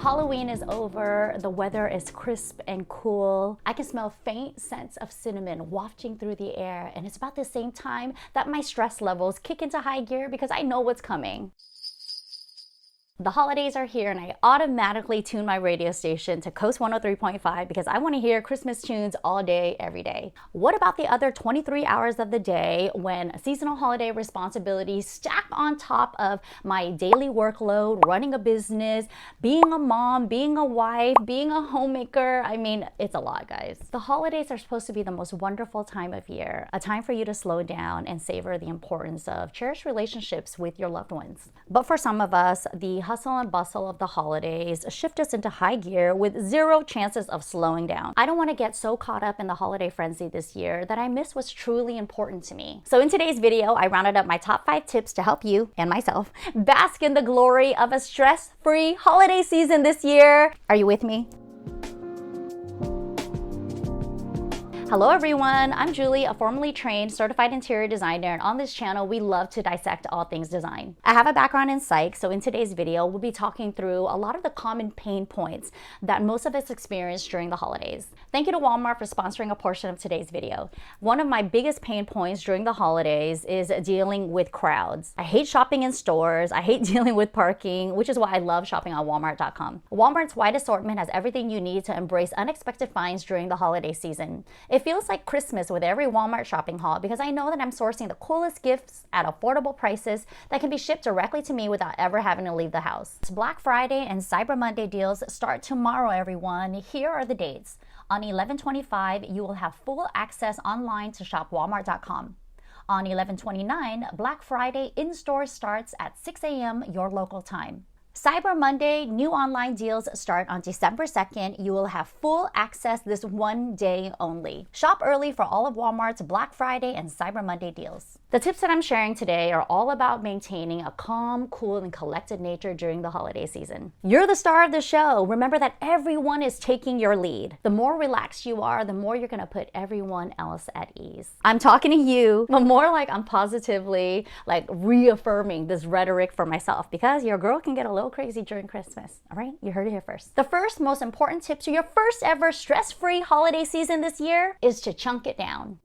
Halloween is over, the weather is crisp and cool. I can smell faint scents of cinnamon wafting through the air, and it's about the same time that my stress levels kick into high gear because I know what's coming. The holidays are here and I automatically tune my radio station to Coast 103.5 because I want to hear Christmas tunes all day, every day. What about the other 23 hours of the day when seasonal holiday responsibilities stack on top of my daily workload, running a business, being a mom, being a wife, being a homemaker? I mean, it's a lot, guys. The holidays are supposed to be the most wonderful time of year, a time for you to slow down and savor the importance of cherished relationships with your loved ones. But for some of us, the hustle and bustle of the holidays shift us into high gear with zero chances of slowing down. I don't want to get so caught up in the holiday frenzy this year that I miss what's truly important to me. So in today's video, I rounded up my top 5 tips to help you and myself bask in the glory of a stress-free holiday season this year. Are you with me? Hello everyone, I'm Julie, a formally trained certified interior designer, and on this channel we love to dissect all things design. I have a background in psych, so in today's video we'll be talking through a lot of the common pain points that most of us experience during the holidays. Thank you to Walmart for sponsoring a portion of today's video. One of my biggest pain points during the holidays is dealing with crowds. I hate shopping in stores, I hate dealing with parking, which is why I love shopping on Walmart.com. Walmart's wide assortment has everything you need to embrace unexpected finds during the holiday season. It feels like Christmas with every Walmart shopping haul because I know that I'm sourcing the coolest gifts at affordable prices that can be shipped directly to me without ever having to leave the house. Black Friday and Cyber Monday deals start tomorrow, everyone. Here are the dates. On 11/25, you will have full access online to shop Walmart.com. On 11/29, Black Friday in-store starts at 6 a.m. your local time. Cyber Monday, new online deals start on December 2nd. You will have full access this one day only. Shop early for all of Walmart's Black Friday and Cyber Monday deals. The tips that I'm sharing today are all about maintaining a calm, cool, and collected nature during the holiday season. You're the star of the show. Remember that everyone is taking your lead. The more relaxed you are, the more you're gonna put everyone else at ease. I'm talking to you, but more like I'm positively reaffirming this rhetoric for myself because your girl can get a little crazy during Christmas. All right, you heard it here first. The first most important tip to your first ever stress-free holiday season this year is to chunk it down.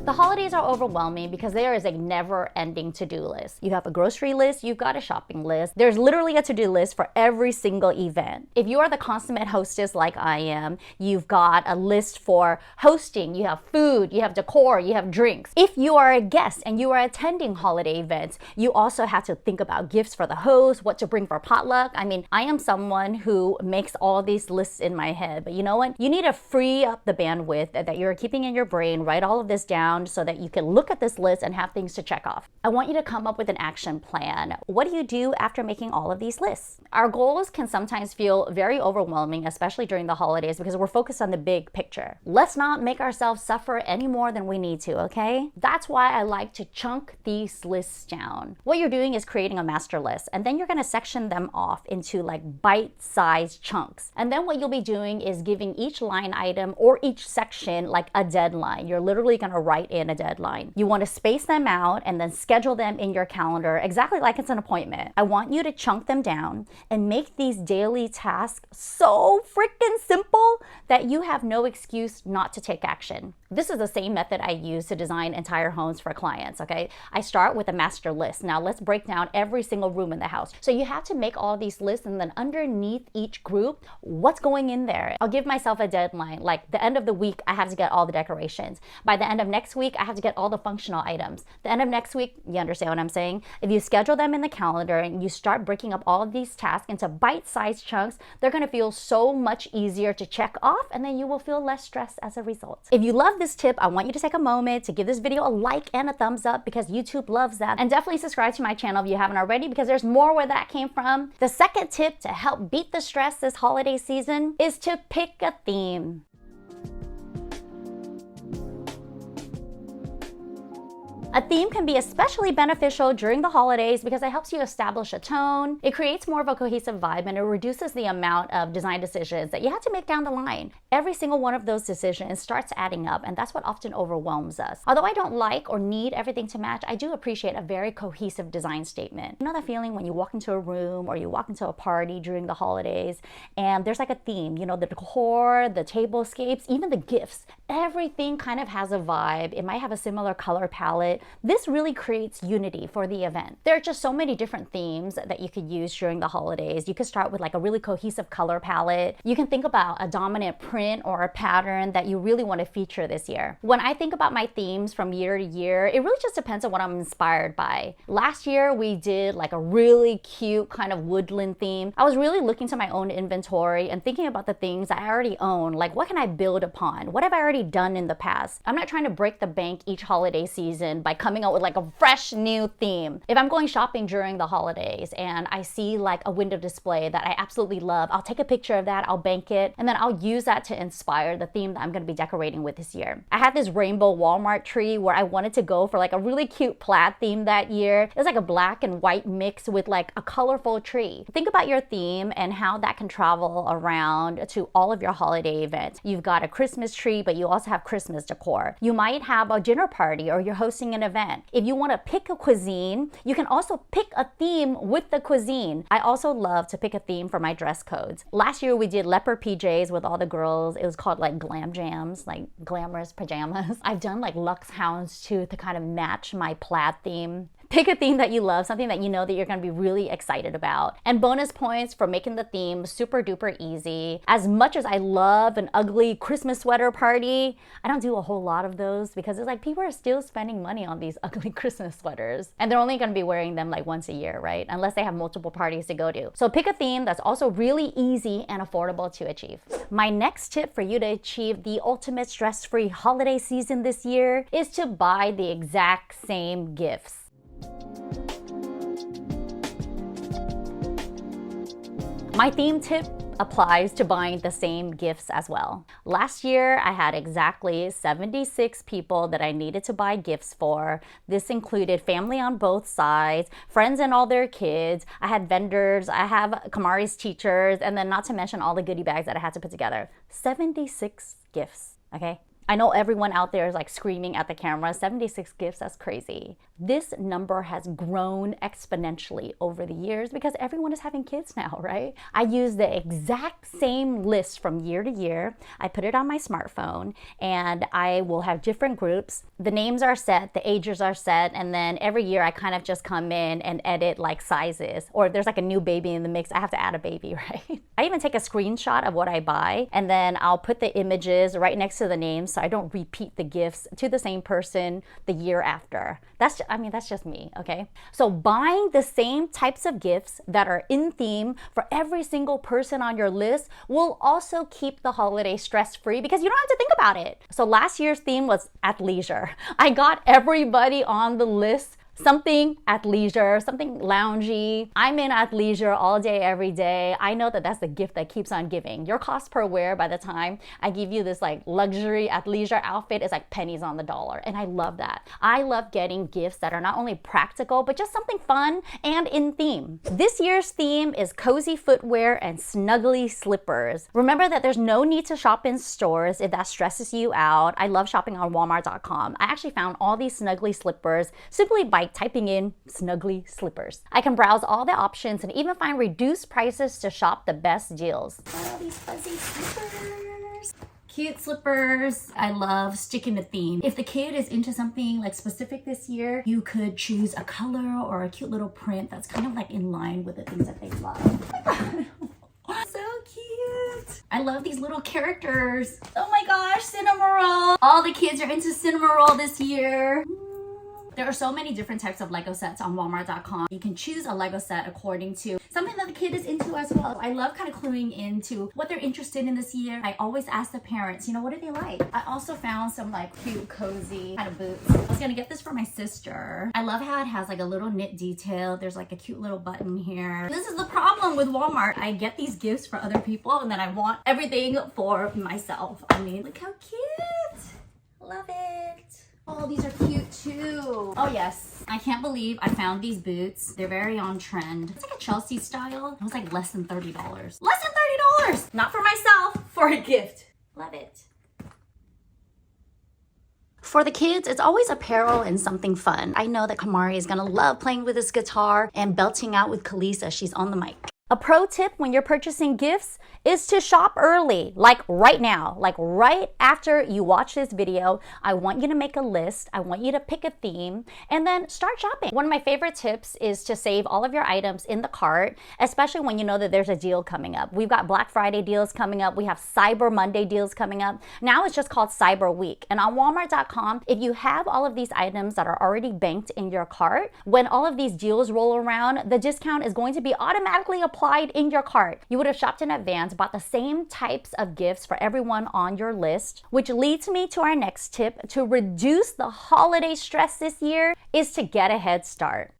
The holidays are overwhelming because there is a never-ending to-do list. You have a grocery list, you've got a shopping list. There's literally a to-do list for every single event. If you are the consummate hostess like I am, you've got a list for hosting, you have food, you have decor, you have drinks. If you are a guest and you are attending holiday events, you also have to think about gifts for the host, what to bring for potluck. I mean, I am someone who makes all these lists in my head, but you know what? You need to free up the bandwidth that you're keeping in your brain, write all of this down, so that you can look at this list and have things to check off. I want you to come up with an action plan. What do you do after making all of these lists? Our goals can sometimes feel very overwhelming, especially during the holidays, because we're focused on the big picture. Let's not make ourselves suffer any more than we need to, okay? That's why I like to chunk these lists down. What you're doing is creating a master list, and then you're gonna section them off into bite-sized chunks. And then what you'll be doing is giving each line item or each section a deadline. You're literally gonna write in a deadline. You want to space them out and then schedule them in your calendar exactly like it's an appointment. I want you to chunk them down and make these daily tasks so freaking simple that you have no excuse not to take action. This is the same method I use to design entire homes for clients, okay? I start with a master list. Now let's break down every single room in the house. So you have to make all these lists, and then underneath each group, what's going in there? I'll give myself a deadline, like the end of the week, I have to get all the decorations. By the end of next week, I have to get all the functional items. The end of next week, you understand what I'm saying? If you schedule them in the calendar and you start breaking up all of these tasks into bite-sized chunks, they're gonna feel so much easier to check off, and then you will feel less stressed as a result. If you love this tip, I want you to take a moment to give this video a like and a thumbs up because YouTube loves that. And definitely subscribe to my channel if you haven't already because there's more where that came from. The second tip to help beat the stress this holiday season is to pick a theme. A theme can be especially beneficial during the holidays because it helps you establish a tone, it creates more of a cohesive vibe, and it reduces the amount of design decisions that you have to make down the line. Every single one of those decisions starts adding up, and that's what often overwhelms us. Although I don't like or need everything to match, I do appreciate a very cohesive design statement. You know that feeling when you walk into a room or you walk into a party during the holidays and there's like a theme, you know, the decor, the tablescapes, even the gifts. Everything kind of has a vibe. It might have a similar color palette. This really creates unity for the event. There are just so many different themes that you could use during the holidays. You could start with like a really cohesive color palette. You can think about a dominant print or a pattern that you really want to feature this year. When I think about my themes from year to year, it really just depends on what I'm inspired by. Last year, we did like a really cute kind of woodland theme. I was really looking to my own inventory and thinking about the things I already own. Like, what can I build upon? What have I already done in the past? I'm not trying to break the bank each holiday season by coming out with like a fresh new theme. If I'm going shopping during the holidays and I see like a window display that I absolutely love, I'll take a picture of that, I'll bank it, and then I'll use that to inspire the theme that I'm going to be decorating with this year. I had this rainbow Walmart tree where I wanted to go for like a really cute plaid theme that year. It was like a black and white mix with like a colorful tree. Think about your theme and how that can travel around to all of your holiday events. You've got a Christmas tree, but you also have Christmas decor. You might have a dinner party or you're hosting an event. If you want to pick a cuisine, you can also pick a theme with the cuisine. I also love to pick a theme for my dress codes. Last year we did leopard PJs with all the girls. It was called like glam jams, like glamorous pajamas. I've done like Lux houndstooth to kind of match my plaid theme. Pick a theme that you love, something that you know that you're going to be really excited about. And bonus points for making the theme super duper easy. As much as I love an ugly Christmas sweater party, I don't do a whole lot of those because it's like people are still spending money on these ugly Christmas sweaters. And they're only going to be wearing them like once a year, right? Unless they have multiple parties to go to. So pick a theme that's also really easy and affordable to achieve. My next tip for you to achieve the ultimate stress-free holiday season this year is to buy the exact same gifts. My theme tip applies to buying the same gifts as well. Last year, I had exactly 76 people that I needed to buy gifts for. This included family on both sides, friends and all their kids. I had vendors, I have Kamari's teachers, and then not to mention all the goodie bags that I had to put together. 76 gifts, okay? I know everyone out there is like screaming at the camera, 76 gifts, that's crazy. This number has grown exponentially over the years because everyone is having kids now, right? I use the exact same list from year to year. I put it on my smartphone and I will have different groups. The names are set, the ages are set, and then every year I kind of just come in and edit like sizes. Or if there's like a new baby in the mix, I have to add a baby, right? I even take a screenshot of what I buy and then I'll put the images right next to the names so I don't repeat the gifts to the same person the year after. That's just me, okay? So buying the same types of gifts that are in theme for every single person on your list will also keep the holiday stress-free because you don't have to think about it. So last year's theme was athleisure. I got everybody on the list something athleisure, something loungy. I'm in athleisure all day, every day. I know that that's the gift that keeps on giving. Your cost per wear by the time I give you this like luxury athleisure outfit is like pennies on the dollar. And I love that. I love getting gifts that are not only practical, but just something fun and in theme. This year's theme is cozy footwear and snuggly slippers. Remember that there's no need to shop in stores if that stresses you out. I love shopping on Walmart.com. I actually found all these snuggly slippers simply by typing in snuggly slippers. I can browse all the options and even find reduced prices to shop the best deals. Oh, these fuzzy slippers. Cute slippers. I love sticking to theme. If the kid is into something like specific this year, you could choose a color or a cute little print that's kind of like in line with the things that they love. So cute. I love these little characters. Oh my gosh, Cinnamoroll. All the kids are into Cinnamoroll this year. There are so many different types of Lego sets on Walmart.com. You can choose a Lego set according to something that the kid is into as well. I love kind of cluing into what they're interested in this year. I always ask the parents, you know, what do they like? I also found some like cute, cozy kind of boots. I was gonna get this for my sister. I love how it has like a little knit detail. There's like a cute little button here. This is the problem with Walmart. I get these gifts for other people and then I want everything for myself. I mean, look how cute. Love it. Oh, these are cute. too. Oh yes, I can't believe I found these boots. They're very on trend. It's like a Chelsea style. It was like less than $30. Less than $30! Not for myself, for a gift. Love it. For the kids, it's always apparel and something fun. I know that Kamari is gonna love playing with his guitar and belting out with Kalisa. She's on the mic. A pro tip when you're purchasing gifts is to shop early, like right now, like right after you watch this video. I want you to make a list. I want you to pick a theme and then start shopping. One of my favorite tips is to save all of your items in the cart, especially when you know that there's a deal coming up. We've got Black Friday deals coming up. We have Cyber Monday deals coming up. Now it's just called Cyber Week. And on Walmart.com, if you have all of these items that are already banked in your cart, when all of these deals roll around, the discount is going to be automatically applied in your cart. You would have shopped in advance, bought the same types of gifts for everyone on your list, which leads me to our next tip to reduce the holiday stress this year is to get a head start.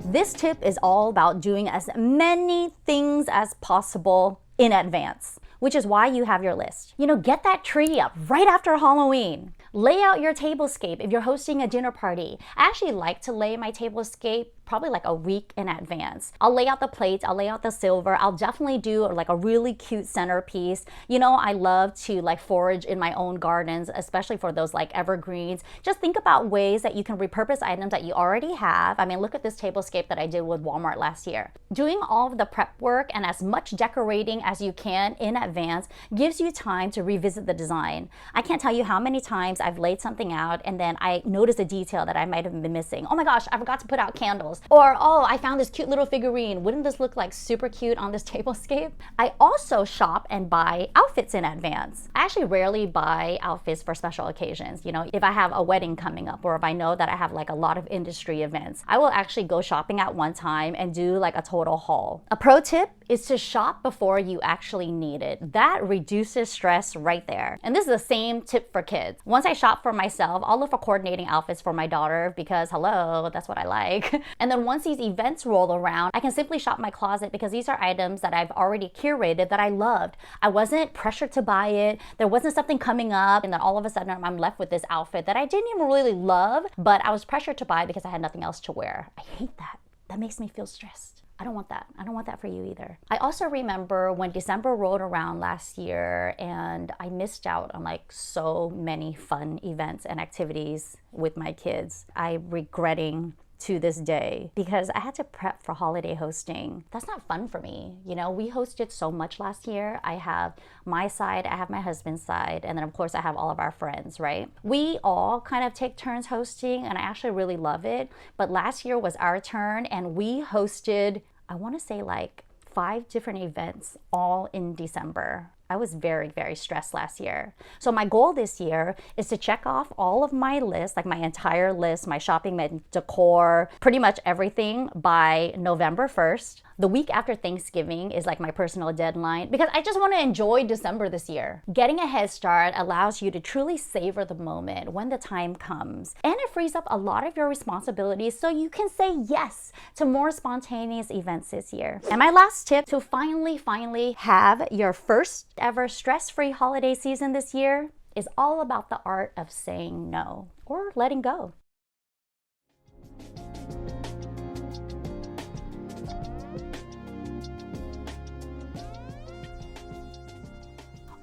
This tip is all about doing as many things as possible in advance, which is why you have your list. You know, get that tree up right after Halloween. Lay out your tablescape if you're hosting a dinner party. I actually like to lay my tablescape probably like a week in advance. I'll lay out the plates, I'll lay out the silver. I'll definitely do like a really cute centerpiece. You know, I love to like forage in my own gardens, especially for those like evergreens. Just think about ways that you can repurpose items that you already have. I mean, look at this tablescape that I did with Walmart last year. Doing all of the prep work and as much decorating as you can in advance gives you time to revisit the design. I can't tell you how many times I've laid something out and then I notice a detail that I might have been missing. Oh my gosh, I forgot to put out candles. Or, oh, I found this cute little figurine. Wouldn't this look like super cute on this tablescape? I also shop and buy outfits in advance. I actually rarely buy outfits for special occasions. You know, if I have a wedding coming up or if I know that I have like a lot of industry events, I will actually go shopping at one time and do like a total haul. A pro tip is to shop before you actually need it. That reduces stress right there. And this is the same tip for kids. Once I shop for myself, I'll look for coordinating outfits for my daughter because hello, that's what I like. And then once these events roll around, I can simply shop my closet because these are items that I've already curated that I loved. I wasn't pressured to buy it. There wasn't something coming up and then all of a sudden I'm left with this outfit that I didn't even really love, but I was pressured to buy because I had nothing else to wear. I hate that. That makes me feel stressed. I don't want that. I don't want that for you either. I also remember when December rolled around last year and I missed out on like so many fun events and activities with my kids. I'm regretting to this day because I had to prep for holiday hosting. That's not fun for me. You know, we hosted so much last year. I have my side, I have my husband's side, and then of course I have all of our friends, right? We all kind of take turns hosting and I actually really love it. But last year was our turn and we hosted, I want to say like 5 different events all in December. I was very, very stressed last year. So my goal this year is to check off all of my list, like my entire list, my shopping, my decor, pretty much everything by November 1st. The week after Thanksgiving is like my personal deadline because I just want to enjoy December this year. Getting a head start allows you to truly savor the moment when the time comes. And it frees up a lot of your responsibilities so you can say yes to more spontaneous events this year. And my last tip to finally have your first ever stress-free holiday season this year is all about the art of saying no or letting go.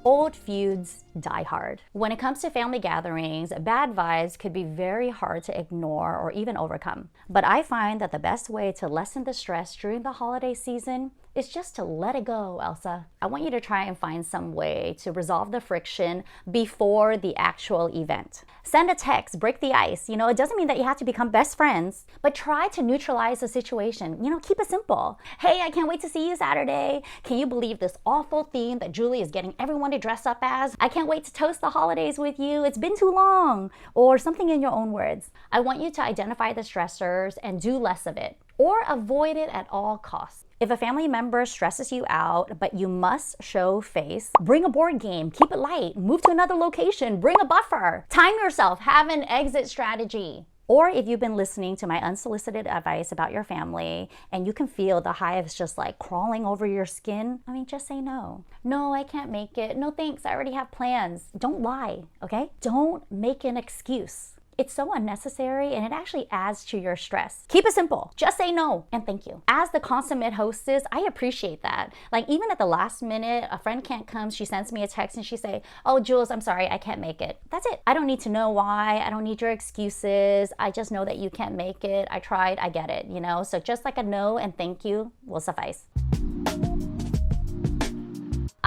Old feuds die hard. When it comes to family gatherings, bad vibes could be very hard to ignore or even overcome. But I find that the best way to lessen the stress during the holiday season is just to let it go, Elsa. I want you to try and find some way to resolve the friction before the actual event. Send a text, break the ice. You know, it doesn't mean that you have to become best friends, but try to neutralize the situation. You know, keep it simple. Hey, I can't wait to see you Saturday. Can you believe this awful theme that Julie is getting everyone to dress up as? I can't wait to toast the holidays with you. It's been too long. Or something in your own words. I want you to identify the stressors and do less of it or avoid it at all costs. If a family member stresses you out, but you must show face, bring a board game, keep it light, move to another location, bring a buffer, time yourself, have an exit strategy. Or if you've been listening to my unsolicited advice about your family and you can feel the hives just like crawling over your skin, I mean, just say no. No, I can't make it. No, thanks. I already have plans. Don't lie, okay? Don't make an excuse. It's so unnecessary and it actually adds to your stress. Keep it simple. Just say no and thank you. As the consummate hostess, I appreciate that. Like even at the last minute, a friend can't come, she sends me a text and she say, oh, Jules, I'm sorry, I can't make it. That's it. I don't need to know why. I don't need your excuses. I just know that you can't make it. I tried, I get it, you know? So just like a no and thank you will suffice.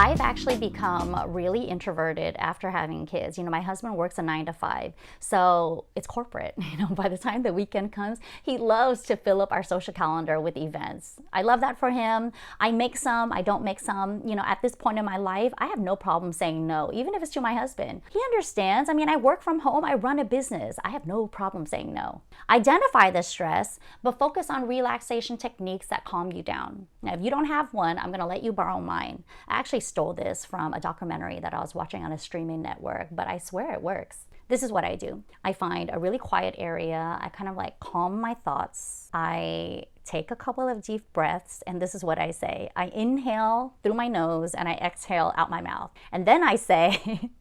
I've actually become really introverted after having kids. You know, my husband works a 9 to 5, so it's corporate. You know, by the time the weekend comes, he loves to fill up our social calendar with events. I love that for him. I make some, I don't make some. You know, at this point in my life, I have no problem saying no, even if it's to my husband. He understands. I mean, I work from home, I run a business. I have no problem saying no. Identify the stress, but focus on relaxation techniques that calm you down. Now, if you don't have one, I'm gonna let you borrow mine. I actually stole this from a documentary that I was watching on a streaming network, but I swear it works. This is what I do. I find a really quiet area. I kind of like calm my thoughts. I take a couple of deep breaths, and this is what I say. I inhale through my nose and I exhale out my mouth. And then I say,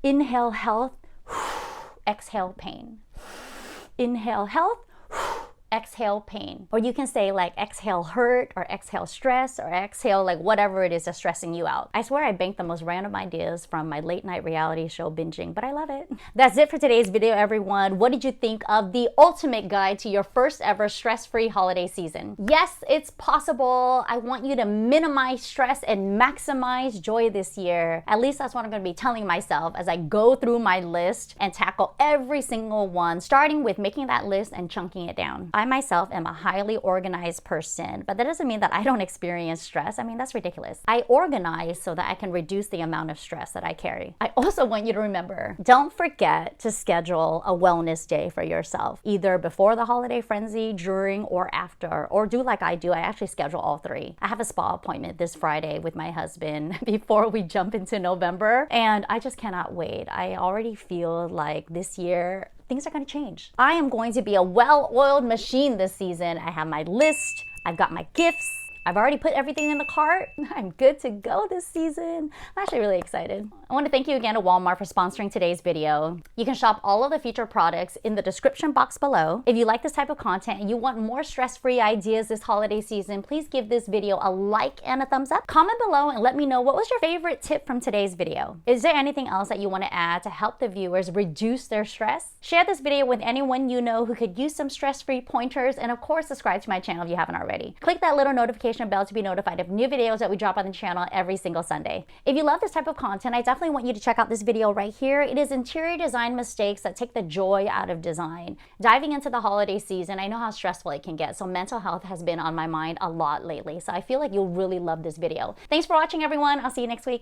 inhale health, exhale pain. Inhale health, exhale pain. Or you can say like exhale hurt or exhale stress or exhale like whatever it is that's stressing you out. I swear I banked the most random ideas from my late night reality show binging, but I love it. That's it for today's video, everyone. What did you think of the ultimate guide to your first ever stress-free holiday season? Yes, it's possible. I want you to minimize stress and maximize joy this year. At least that's what I'm going to be telling myself as I go through my list and tackle every single one, starting with making that list and chunking it down. I myself am a highly organized person, but that doesn't mean that I don't experience stress. I mean, that's ridiculous. I organize so that I can reduce the amount of stress that I carry. I also want you to remember, don't forget to schedule a wellness day for yourself, either before the holiday frenzy, during, or after, or do like I do. I actually schedule all three. I have a spa appointment this Friday with my husband before we jump into November, and I just cannot wait. I already feel like this year, things are going to change. I am going to be a well-oiled machine this season. I have my list. I've got my gifts. I've already put everything in the cart. I'm good to go this season. I'm actually really excited. I want to thank you again to Walmart for sponsoring today's video. You can shop all of the featured products in the description box below. If you like this type of content and you want more stress-free ideas this holiday season, please give this video a like and a thumbs up. Comment below and let me know what was your favorite tip from today's video. Is there anything else that you want to add to help the viewers reduce their stress? Share this video with anyone you know who could use some stress-free pointers, and of course, subscribe to my channel if you haven't already. Click that little notification bell to be notified of new videos that we drop on the channel every single Sunday. If you love this type of content, I definitely want you to check out this video right here. It is interior design mistakes that take the joy out of design. Diving into the holiday season, I know how stressful it can get, so mental health has been on my mind a lot lately, so I feel like you'll really love this video. Thanks for watching, everyone. I'll see you next week.